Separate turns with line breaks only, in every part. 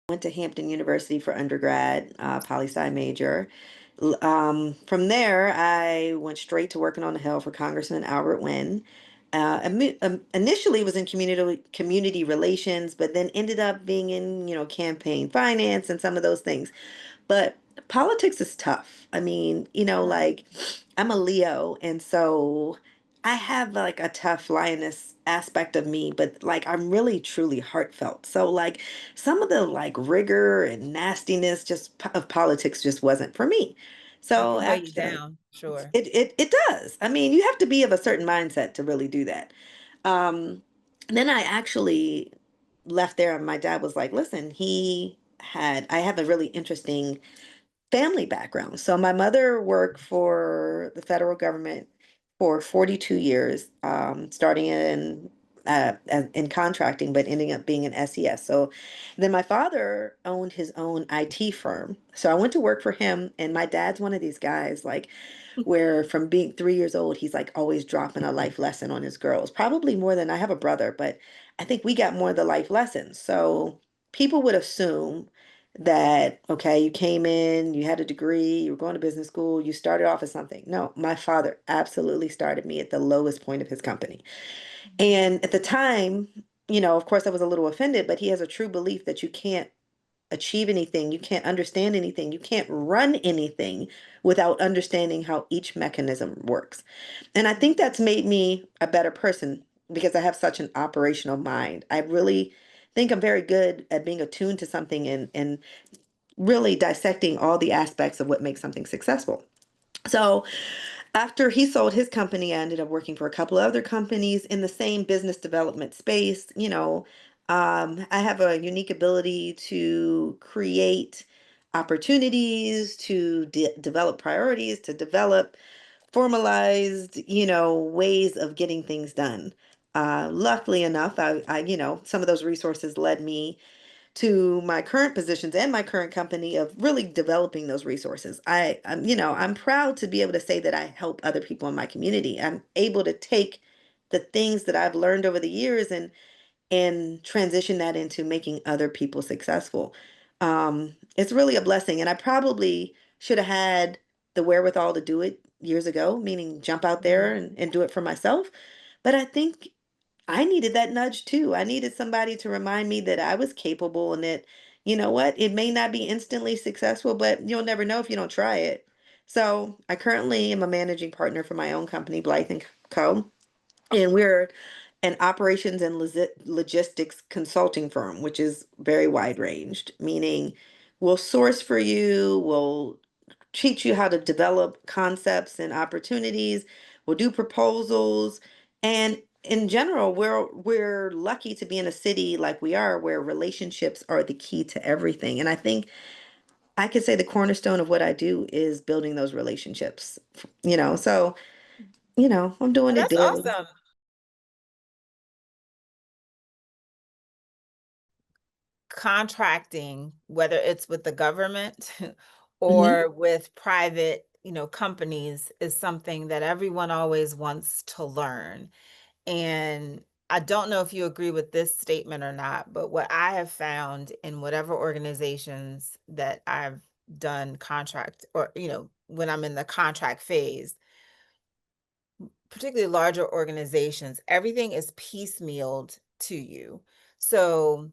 went to Hampton University for undergrad, poli-sci major. From there, I went straight to working on the Hill for Congressman Albert Wynn. Initially was in community relations, but then ended up being in, campaign finance and some of those things. But politics is tough. I mean, like I'm a Leo, and so I have like a tough lioness aspect of me, but like I'm really truly heartfelt. So like some of the like rigor and nastiness of politics just wasn't for me.
It
So
can weigh you
after
down, sure.
it does. I mean, you have to be of a certain mindset to really do that. Um, then I actually left there, and my dad was like, "Listen, I have a really interesting family background. So my mother worked for the federal government for 42 years, starting in contracting, but ending up being an SES. So then my father owned his own IT firm. So I went to work for him, and my dad's one of these guys like where from being 3 years old, he's like always dropping a life lesson on his girls. Probably more than I have a brother, but I think we got more of the life lessons. So people would assume that, okay, you came in, you had a degree, you were going to business school, you started off as something. No, my father absolutely started me at the lowest point of his company. And at the time, of course, I was a little offended, but he has a true belief that you can't achieve anything, you can't understand anything, you can't run anything without understanding how each mechanism works. And I think that's made me a better person because I have such an operational mind. I really think I'm very good at being attuned to something and really dissecting all the aspects of what makes something successful. So after he sold his company, I ended up working for a couple of other companies in the same business development space. I have a unique ability to create opportunities, to develop priorities, to develop formalized, ways of getting things done. Luckily enough, some of those resources led me to my current positions and my current company of really developing those resources. I'm proud to be able to say that I help other people in my community. I'm able to take the things that I've learned over the years and transition that into making other people successful. It's really a blessing, and I probably should have had the wherewithal to do it years ago, meaning jump out there
Mhm.
and do it for myself. But I think I needed that nudge too. I needed somebody to remind me that I was capable and that, you know what, it may not be instantly successful, but you'll never know if you don't try it. So I currently am a managing partner for my own company, Blythe and Co. And we're an operations and logistics consulting firm, which is very wide ranged, meaning we'll source for you, we'll teach you how to develop concepts and opportunities. We'll do proposals. And in general, we're lucky to be in a city like we are where relationships are the key to everything. And I think I could say the cornerstone of what I do is building those relationships. So, I'm
Oh,
doing it
that's
daily.
awesome. Contracting, whether it's with the government
Hmm.
or with private, companies, is something that everyone always wants to learn. And I don't know if you agree with this statement or not, but what I have found in whatever organizations that I've done contract or, when I'm in the contract phase, particularly larger organizations, everything is piecemealed to you. So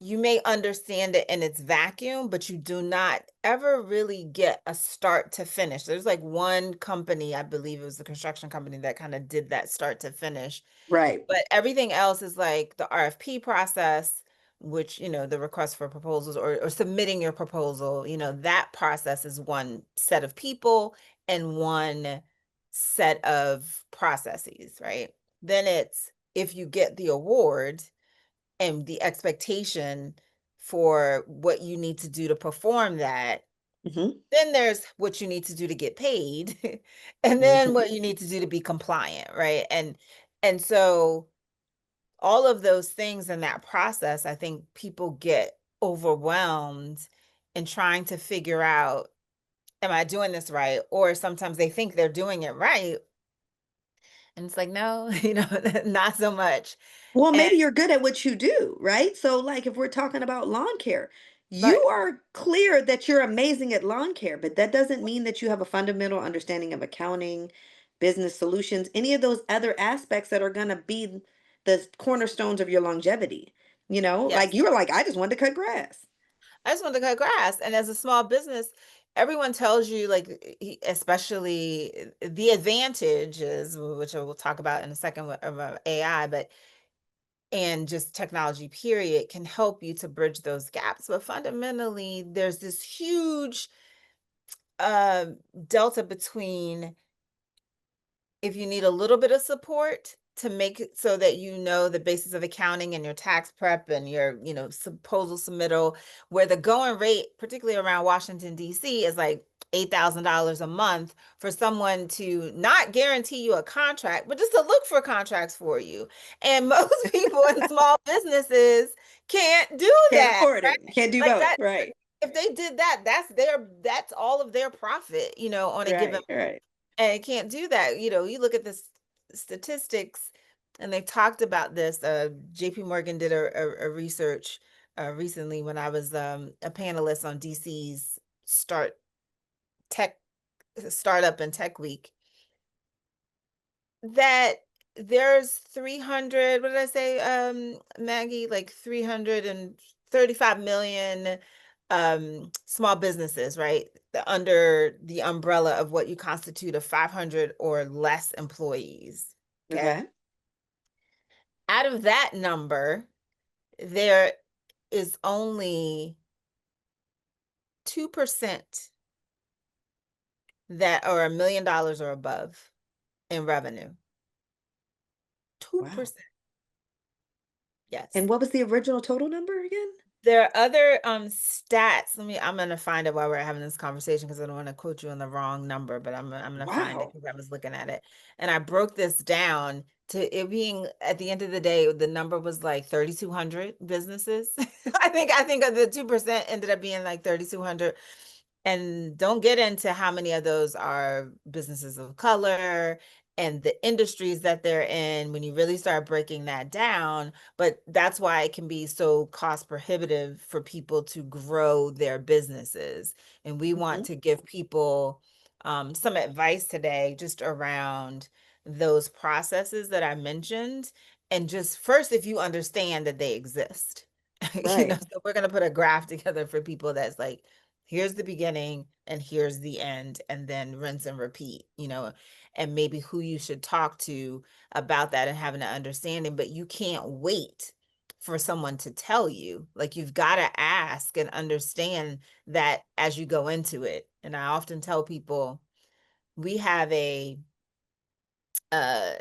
you may understand it in its vacuum, but you do not ever really get a start to finish. There's like one company, I believe it was the construction company that kind of did that start to finish.
Right.
But everything else is like the RFP process, which, the request for proposals or submitting your proposal, that process is one set of people and one set of processes, right? Then it's if you get the award and the expectation for what you need to do to perform that,
Hmm.
then there's what you need to do to get paid, and then
Hmm.
what you need to do to be compliant, right? And so all of those things in that process, I think people get overwhelmed in trying to figure out, am I doing this right? Or sometimes they think they're doing it right, And it's like, no, not so much.
Well,
And
maybe you're good at what you do, right? So, like, if we're talking about lawn care, you
right.
are clear that you're amazing at lawn care, but that doesn't mean that you have a fundamental understanding of accounting, business solutions, any of those other aspects that are going to be the cornerstones of your longevity. Like
Yes.
you were like, I just wanted to cut grass.
I just want to cut grass. And as a small business, everyone tells you, like, especially the advantages, which I will talk about in a second of AI, but and just technology, period, can help you to bridge those gaps. But fundamentally, there's this huge uh, delta between if you need a little bit of support to make it so that you know the basis of accounting and your tax prep and your proposal submittal, where the going rate, particularly around Washington DC, is like $8,000 a month for someone to not guarantee you a contract, but just to look for contracts for you. And most people in small businesses can't do
Can't
that,
afford
right?
it. Can't do
Like
both.
that,
Right.
if they did that, that's all of their profit, on a given,
Right. Right.
and it can't do that. You look at this statistics, and they talked about this. JP Morgan did a research recently when I was a panelist on DC's tech startup and tech week, that there's 300, what did I say, Maggie? Like 335 million small businesses, right? Under the umbrella of what you constitute of 500 or less employees. Okay.
Okay.
Out of that number, there is only 2% that are $1 million or above in revenue.
Wow.
2%. Yes.
And what was the original total number again?
There are other stats. I'm gonna find it while we're having this conversation because I don't want to quote you on the wrong number, but I'm gonna find it
Wow.
because I was looking at it. And I broke this down to it being, at the end of the day, the number was like 3,200 businesses. I think of the 2% ended up being like 3,200. And don't get into how many of those are businesses of color and the industries that they're in when you really start breaking that down. But that's why it can be so cost prohibitive for people to grow their businesses. And we want
Mhm.
to give people some advice today just around those processes that I mentioned. And just first, if you understand that they exist,
Right.
so we're going to put a graph together for people that's like, here's the beginning and here's the end, and then rinse and repeat, and maybe who you should talk to about that and having an understanding. But you can't wait for someone to tell you. Like, you've got to ask and understand that as you go into it. And I often tell people, we have uh,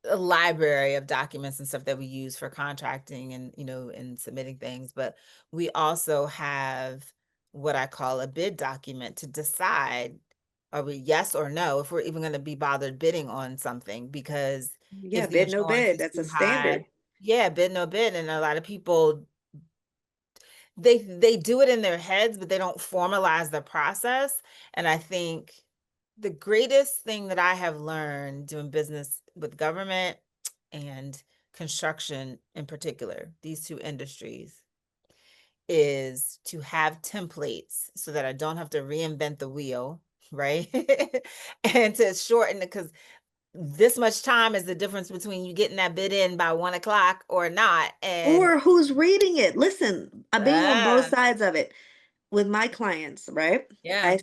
a library of documents and stuff that we use for contracting and and submitting things, but we also have what I call a bid document to decide, are we yes or no, if we're even going to be bothered bidding on something, because
Yeah,
if the
bid no
insurance
bid.
is
That's a
too high.
standard.
Yeah, bid no bid. And a lot of people, they do it in their heads, but they don't formalize the process. And I think the greatest thing that I have learned doing business with government and construction in particular, these two industries, is to have templates so that I don't have to reinvent the wheel, right? And to shorten it, because this much time is the difference between you getting that bid in by 1 o'clock or not. And
Or who's reading it? Listen, I'm being on both
ah,
sides of it. With my clients, right?
yeah.
I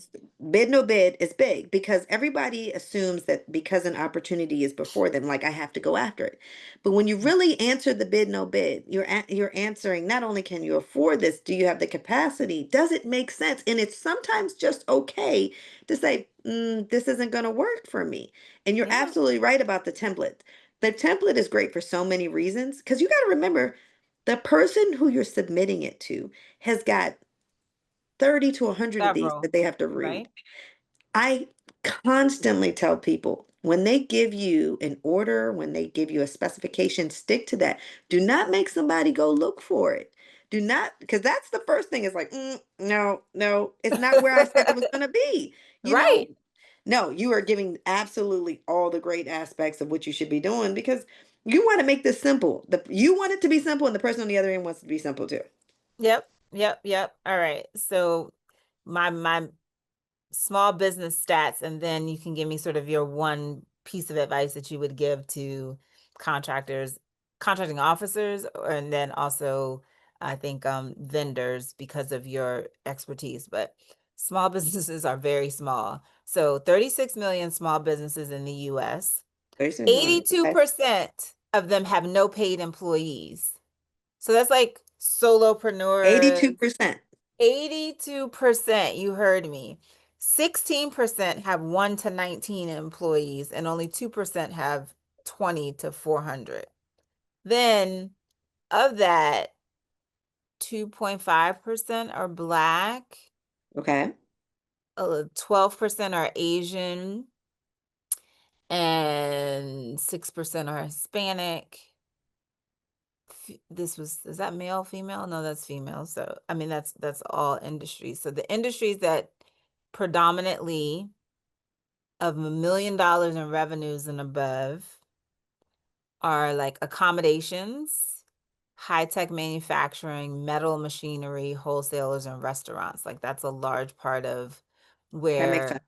bid no bid is big because everybody assumes that because an opportunity is before them, like I have to go after it. But when you really answer the bid no bid, you're answering not only can you afford this, do you have the capacity? Does it make sense? And it's sometimes just okay to say, this isn't going to work for me. And you're
Yeah.
absolutely right about the template. The template is great for so many reasons because you got to remember the person who you're submitting it to has got 30 to 100 of these
Several,
that they have to read.
right?
I constantly tell people when they give you an order, when they give you a specification, stick to that. Do not make somebody go look for it. Do not, because that's the first thing is like, no, no, it's not where I said it was going to be. You know,
Right.
No, you are giving absolutely all the great aspects of what you should be doing because you want to make this simple. You want it to be simple, and the person on the other end wants it to be simple too.
Yep, yep, yep. All right. So my small business stats, and then you can give me sort of your one piece of advice that you would give to contractors, contracting officers, and then also I think vendors because of your expertise. But small businesses are very small. So 36 million small businesses in the US.
36 million. Okay.
82% of them have no paid employees. So that's like solopreneurs.
82%.
82%, you heard me. 16% have 1 to 19 employees, and only 2% have 20 to 400. Then, of that, 2.5% are Black,
Okay.
12% are Asian, and 6% are Hispanic. Is that male, female? No, that's female. So, I mean, that's all industries. So the industries that predominantly of $1 million in revenues and above are like accommodations, high-tech manufacturing, metal machinery, wholesalers, and restaurants. Like that's a large part of
That makes sense.
where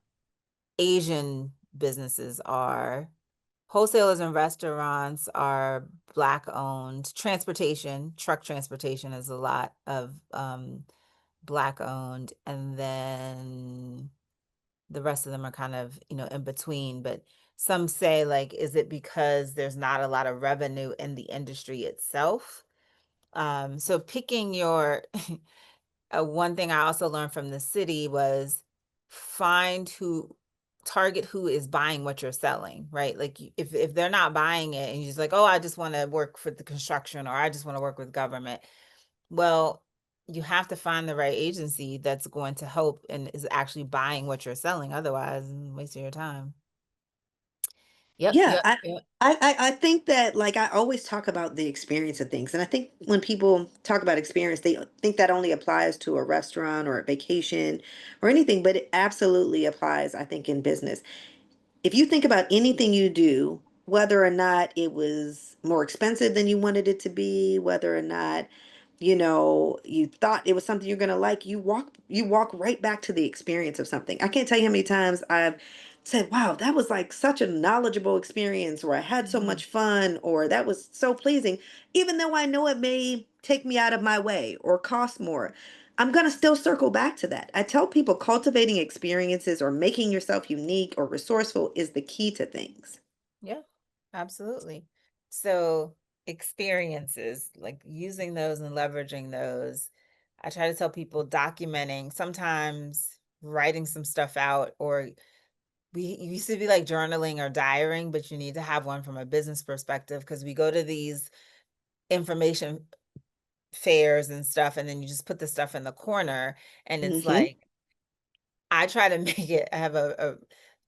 Asian businesses are. Wholesalers and restaurants are Black owned. Transportation, truck transportation is a lot of Black owned. And then the rest of them are kind of, in between. But some say, like, is it because there's not a lot of revenue in the industry itself? So picking your one thing I also learned from the city was find who target who is buying what you're selling, right? Like if they're not buying it and you're just like, oh, I just want to work for the construction or I just want to work with government. Well, you have to find the right agency that's going to help and is actually buying what you're selling. Otherwise, wasting your time. Yep,
Yeah,
yep, yep.
I think that like I always talk about the experience of things. And I think when people talk about experience, they think that only applies to a restaurant or a vacation or anything, but it absolutely applies, I think, in business. If you think about anything you do, whether or not it was more expensive than you wanted it to be, whether or not, you thought it was something you're going to like, you walk right back to the experience of something. I can't tell you how many times I've said, wow, that was like such a knowledgeable experience, or I had so
Mhm.
much fun, or that was so pleasing, even though I know it may take me out of my way or cost more. I'm going to still circle back to that. I tell people cultivating experiences or making yourself unique or resourceful is the key to things.
Yeah, absolutely. So experiences, like using those and leveraging those. I try to tell people documenting, sometimes writing some stuff out, or we used to be like journaling or diarying, but you need to have one from a business perspective because we go to these information fairs and stuff, and then you just put the stuff in the corner, and it's
Hmm.
like I try to make it, I have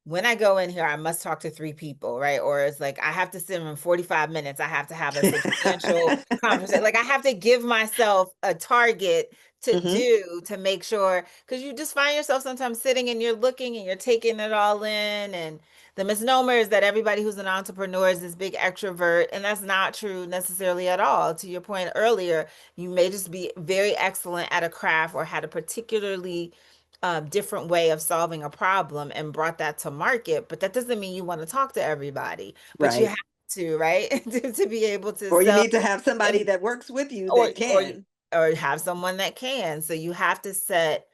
when I go in here, I must talk to 3 people, right? Or it's like I have to sit in 45 minutes. I have to have a substantial conversation. Like I have to give myself a target to
Hmm.
do to make sure, because you just find yourself sometimes sitting and you're looking and you're taking it all in. And the misnomer is that everybody who's an entrepreneur is this big extrovert, and that's not true necessarily at all. To your point earlier, you may just be very excellent at a craft or had a particularly different way of solving a problem and brought that to market, but that doesn't mean you want to talk to everybody, but you
Right.
have to, right? to be able to
Or you
sell
need to have somebody
and
that works with you
or
that
or
can.
or have someone that can. So you have to set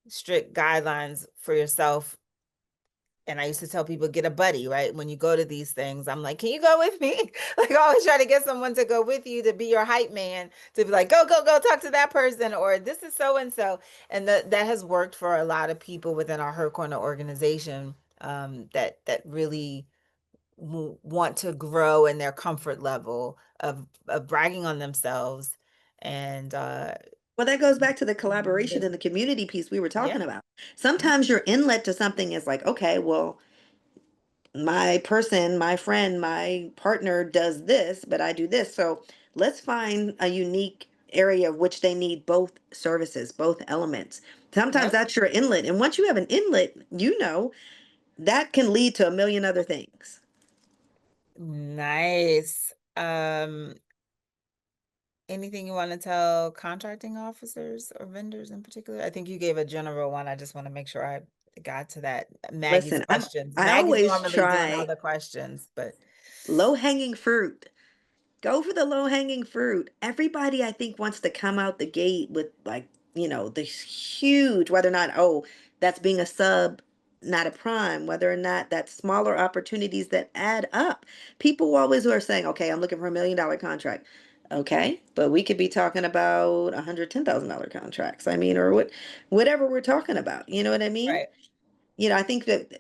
strict guidelines for yourself. And I used to tell people, get a buddy, right? When you go to these things, I'm like, can you go with me? Like, I always try to get someone to go with you to be your hype man, to be like, go, go, go talk to that person, or this is so and so. And that has worked for a lot of people within our Her Corner organization, that really want to grow in their comfort level of bragging on themselves. And
Well, that goes back to the collaboration and the community piece we were
yeah,
talking about.
yeah,
Sometimes your inlet to something is like, okay, well, my person, my friend, my partner does this, but I do this. So let's find a unique area of which they need both services, both elements. Sometimes
yep,
that's your inlet. And once you have an inlet, That can lead to a million other things.
Nice. Anything you want to tell contracting officers or vendors in particular? I think you gave a general one. I just want to make sure I got to that. Maggie's
Listen,
questions.
I
Maggie's
always
normally doing all
try
the questions, but
low hanging fruit. Go for the low hanging fruit. Everybody, I think, wants to come out the gate with like, this huge, whether or not, oh, that's being a sub, not a prime, whether or not that's smaller opportunities that add up. People always who are saying, okay, I'm looking for $1 million contract. Okay, but we could be talking about $110,000 contracts. I mean, or whatever we're talking about. You know what I mean?
right.
I think that
The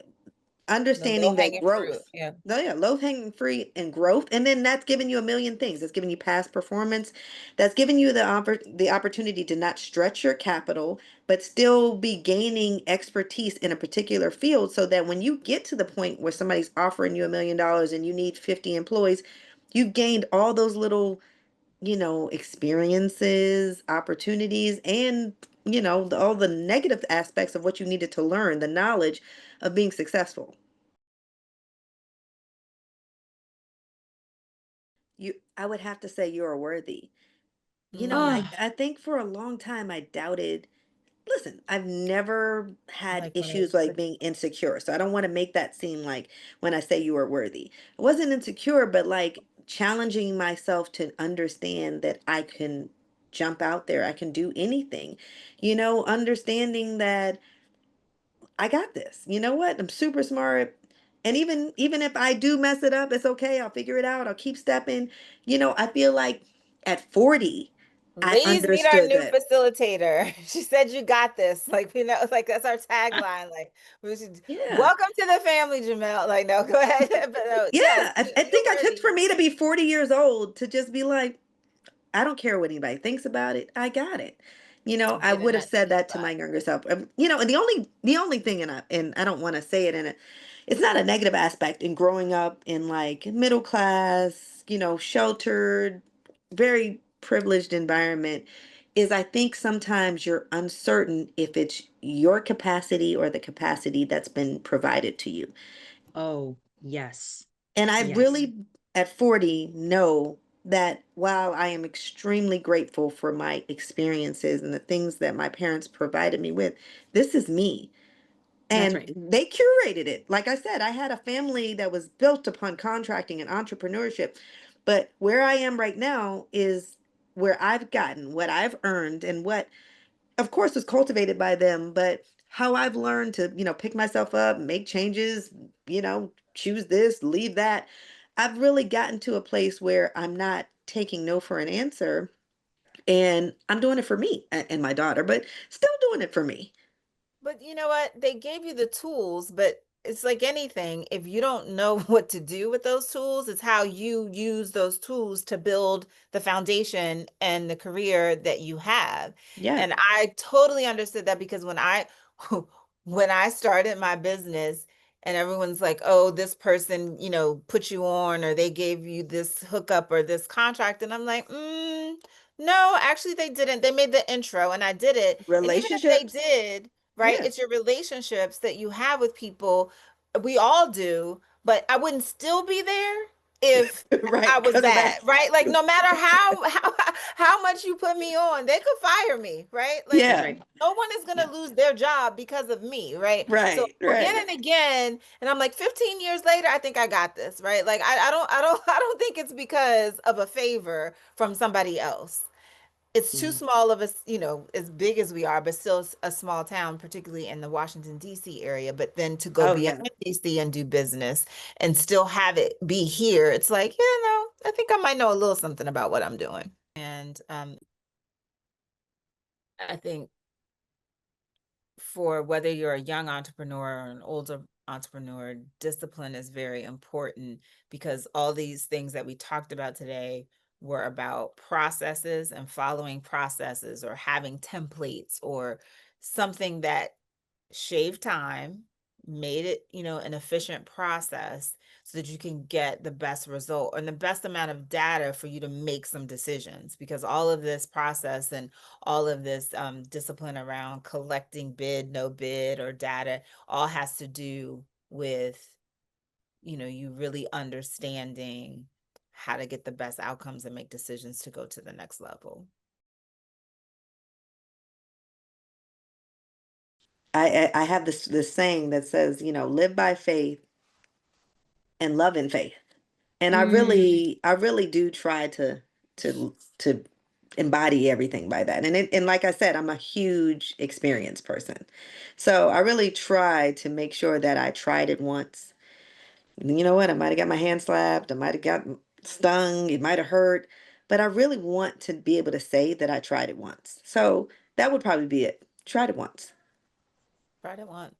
low
understanding that
hanging fruit.
growth,
Yeah.
no, yeah, low hanging fruit and growth, and then that's giving you a million things. That's giving you past performance. That's giving you the opportunity to not stretch your capital, but still be gaining expertise in a particular field, so that when you get to the point where somebody's offering you $1 million and you need 50 employees, you've gained all those little, experiences, opportunities, and all the negative aspects of what you needed to learn, the knowledge of being successful. I would have to say you're worthy.
Mm.
I think for a long time I doubted. Listen, I've never had
Like when
issues
it's
like
like
being insecure. So I don't want to make that seem like when I say you are worthy. I wasn't insecure, but like challenging myself to understand that I can jump out there, I can do anything. Understanding that I got this. You know what? I'm super smart. And even if I do mess it up, it's okay. I'll figure it out. I'll keep stepping. I feel like at 40, I
ladies, meet our
understood
new
that.
facilitator. She said you got this. Like, it's like that's our tagline. Like, we should
Yeah.
welcome to the family, Jamel. Like, no, go ahead. But no,
Yeah.
yes,
I
you're
think I took
worthy.
for me to be 40 years old to just be like, I don't care what anybody thinks about it. I got it. I
Get in
would have
that
said
sweet
that to
spot.
my younger self. And the only thing, and I don't want to say it in it, it's not a negative aspect in growing up in like middle class, sheltered, very privileged environment, is I think sometimes you're uncertain if it's your capacity or the capacity that's been provided to you.
Oh, yes.
And I
Yes.
really, at 40, know that while I am extremely grateful for my experiences and the things that my parents provided me with, this is me.
That's
And
right.
they curated it. Like I said, I had a family that was built upon contracting and entrepreneurship. But where I am right now is where I've gotten what I've earned and what of course was cultivated by them, but how I've learned to, pick myself up, make changes, choose this, leave that. I've really gotten to a place where I'm not taking no for an answer, and I'm doing it for me and my daughter, but still doing it for me.
But you know what? They gave you the tools, but it's like anything. If you don't know what to do with those tools, it's how you use those tools to build the foundation and the career that you have.
Yeah.
And I totally understood that because when I started my business and everyone's like, "Oh, this person, put you on or they gave you this hookup or this contract." And I'm like, no, actually they didn't. They made the intro and I did it. And even if they
Relationships.
did, right?
Yeah.
It's your relationships that you have with people. We all do, but I wouldn't still be there if I
Right.
was
Because of
bad,
that.
right? Like no matter how much you put me on, they could fire me, right? Like
That's
Yeah.
right.
no one is
Yeah.
gonna lose their job because of me, right? So
Right.
again
Right.
and again, and I'm like 15 years later, I think I got this, right? Like I don't think it's because of a favor from somebody else. It's too
Mhm.
small of a, as big as we are, but still a small town, particularly in the Washington, D.C. area. But then to go
Oh,
beyond
yeah.
D.C. and do business and still have it be here, it's like, yeah, no, I think I might know a little something about what I'm doing. And I think for whether you're a young entrepreneur or an older entrepreneur, discipline is very important because all these things that we talked about today were about processes and following processes or having templates or something that shaved time, made it, an efficient process so that you can get the best result and the best amount of data for you to make some decisions because all of this process and all of this discipline around collecting bid, no bid, or data all has to do with, you really understanding how to get the best outcomes and make decisions to go to the next level.
I have this saying that says, live by faith and love in faith. And
Mm,
I really do try to embody everything by that. And like I said, I'm a huge experience person. So I really try to make sure that I tried it once. You know what? I might have got my hand slapped, I might have gotten stung, it might have hurt, but I really want to be able to say that I tried it once. So that would probably be it. Tried it once.
Tried it once.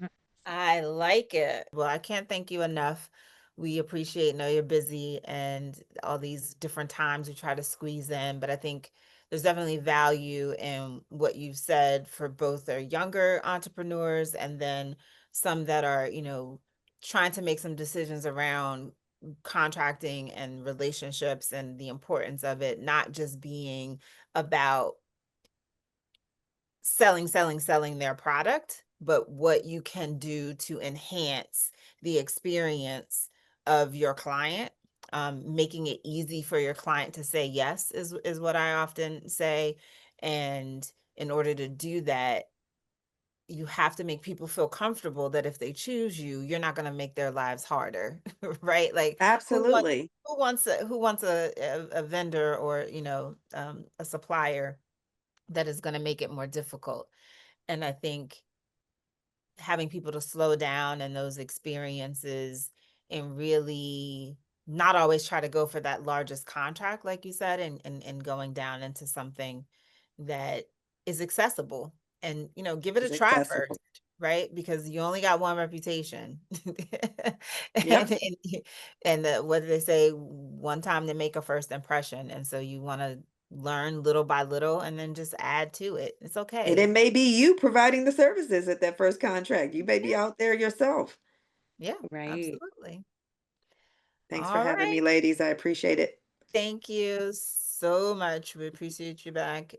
mm,
I like it. Well, I can't thank you enough. We appreciate, know you're busy and all these different times we try to squeeze in, but I think there's definitely value in what you've said for both our younger entrepreneurs and then some that are, trying to make some decisions around contracting and relationships and the importance of it, not just being about selling their product, but what you can do to enhance the experience of your client. Making it easy for your client to say yes is what I often say. And in order to do that, you have to make people feel comfortable that if they choose you, you're not going to make their lives harder, right? Like
Absolutely.
who wants a vendor or a supplier that is going to make it more difficult. And I think having people to slow down and those experiences and really not always try to go for that largest contract, like you said, and going down into something that is accessible and, give it a
It's
try
accessible.
first, right? Because you only got one reputation.
Yep.
And, what do they say? One time to make a first impression. And so you want to learn little by little and then just add to it. It's
And
okay.
it may be you providing the services at that first contract. You may be out there yourself.
Yeah,
right.
absolutely.
Thanks for
All
having
right.
me, ladies. I appreciate it.
Thank you so much. We appreciate you back.